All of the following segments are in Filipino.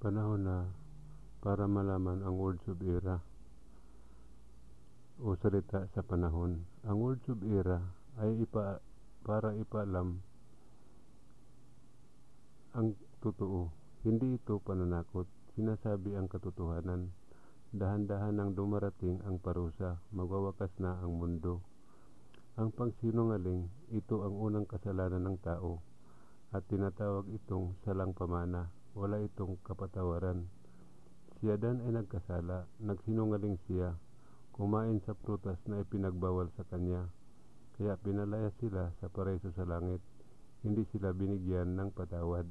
Panahon na para malaman ang words of era o salita sa panahon. Ang words of era ay para ipaalam ang totoo. Hindi ito pananakot. Sinasabi ang katotohanan. Dahan-dahan nang dumarating ang parusa, magwawakas na ang mundo. Ang pagsinungaling, ito ang unang kasalanan ng tao at tinatawag itong salang pamana. Wala itong kapatawaran. Si Adan ay nagkasala, nagsinungaling siya, kumain sa prutas na ipinagbawal sa kanya, kaya pinalaya sila sa paraiso sa langit, hindi sila binigyan ng patawad.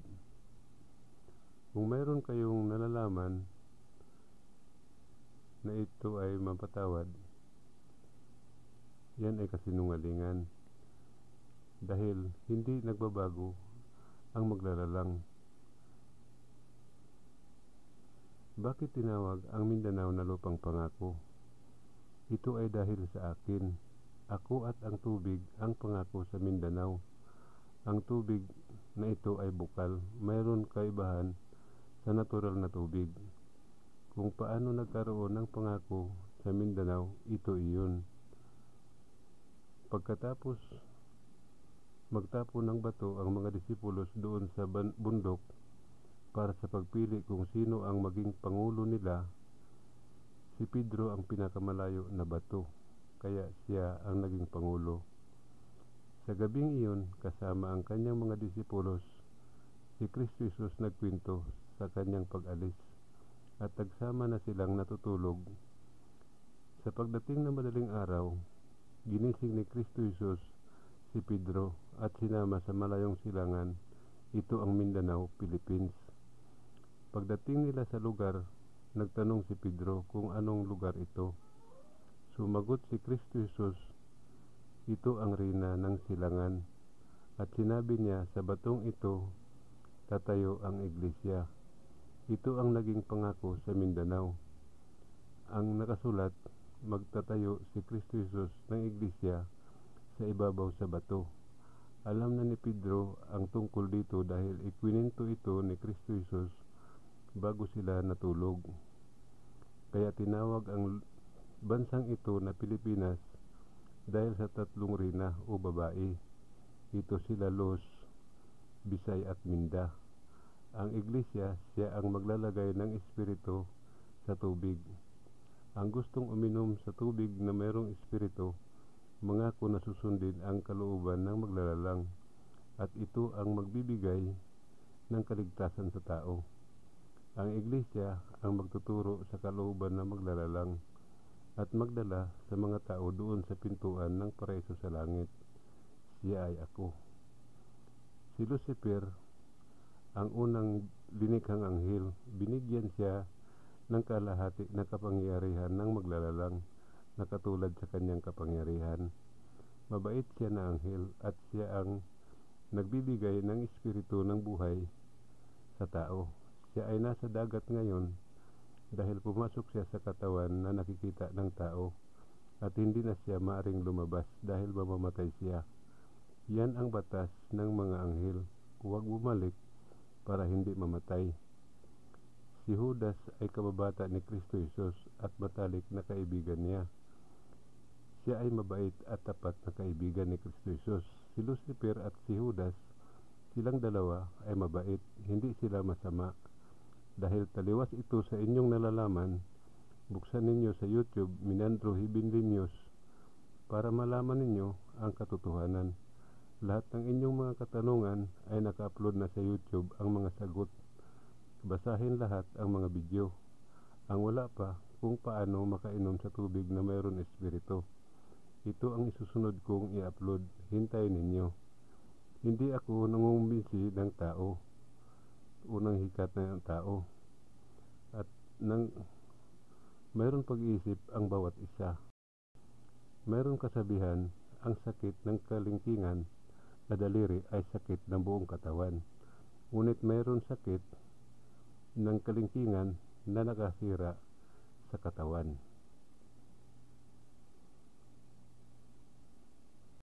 Kung mayroon kayong nalalaman na ito ay mapatawad, yan ay kasinungalingan, dahil hindi nagbabago ang maglalalang. Bakit tinawag ang Mindanao na lupang pangako? Ito ay dahil sa akin. Ako at ang tubig ang pangako sa Mindanao. Ang tubig na ito ay bukal. Mayroon kaibahan sa natural na tubig. Kung paano nagkaroon ng pangako sa Mindanao, ito iyon. Pagkatapos magtapon ng bato ang mga disipulos doon sa bundok para sa pagpili kung sino ang maging pangulo nila, si Pedro ang pinakamalayo na bato, kaya siya ang naging pangulo. Sa gabing iyon, kasama ang kanyang mga disipulos, si Kristo Jesus nagkwento sa kanyang pag-alis, at nagsama na silang natutulog. Sa pagdating ng madaling araw, ginising ni Kristo Jesus si Pedro at sinama sa malayong silangan. Ito ang Mindanao, Philippines. Pagdating nila sa lugar, nagtanong si Pedro kung anong lugar ito. Sumagot si Kristo Jesus, ito ang rina ng silangan, at sinabi niya sa batong ito, tatayo ang iglesia. Ito ang naging pangako sa Mindanao. Ang nakasulat, magtatayo si Kristo Jesus ng iglesia sa ibabaw sa bato. Alam na ni Pedro ang tungkol dito dahil ikwininto ito ni Kristo Jesus bago sila natulog. Kaya tinawag ang bansang ito na Pilipinas dahil sa tatlong rina o babae. Ito sila Los, Bisay at Minda. Ang iglesia, siya ang maglalagay ng espiritu sa tubig. Ang gustong uminom sa tubig na mayroong espiritu, mangako na susundin ang kalooban ng maglalalang, at ito ang magbibigay ng kaligtasan sa tao. Ang iglesia ang magtuturo sa kalooban ng maglalalang at magdala sa mga tao doon sa pintuan ng paraiso sa langit. Siya ay ako. Si Lucifer, ang unang linikhang anghel, binigyan siya ng kalahati na kapangyarihan ng maglalalang na katulad sa kanyang kapangyarihan. Mabait siya na anghel at siya ang nagbibigay ng espiritu ng buhay sa tao. Siya ay nasa dagat ngayon dahil pumasok siya sa katawan na nakikita ng tao at hindi na siya maaring lumabas dahil mamamatay siya. Yan ang batas ng mga anghel, huwag bumalik para hindi mamatay. Si Judas ay kababata ni Kristo Jesus at matalik na kaibigan niya. Siya ay mabait at tapat na kaibigan ni Kristo Jesus. Si Lucifer at si Judas, silang dalawa ay mabait, hindi sila masama. Dahil taliwas ito sa inyong nalalaman, buksan ninyo sa YouTube Minandro Heavenly News para malaman ninyo ang katotohanan. Lahat ng inyong mga katanungan ay naka-upload na sa YouTube ang mga sagot. Basahin lahat ang mga video. Ang wala pa, kung paano makainom sa tubig na mayroon espiritu. Ito ang isusunod kong i-upload. Hintayin ninyo. Hindi ako nangumbinsi ng tao. Unang hikat na ng tao. At mayroon pag-iisip ang bawat isa. Mayroon kasabihan, ang sakit ng kalingkingan na daliri ay sakit ng buong katawan. Ngunit mayroon sakit ng kalingkingan na nakasira sa katawan.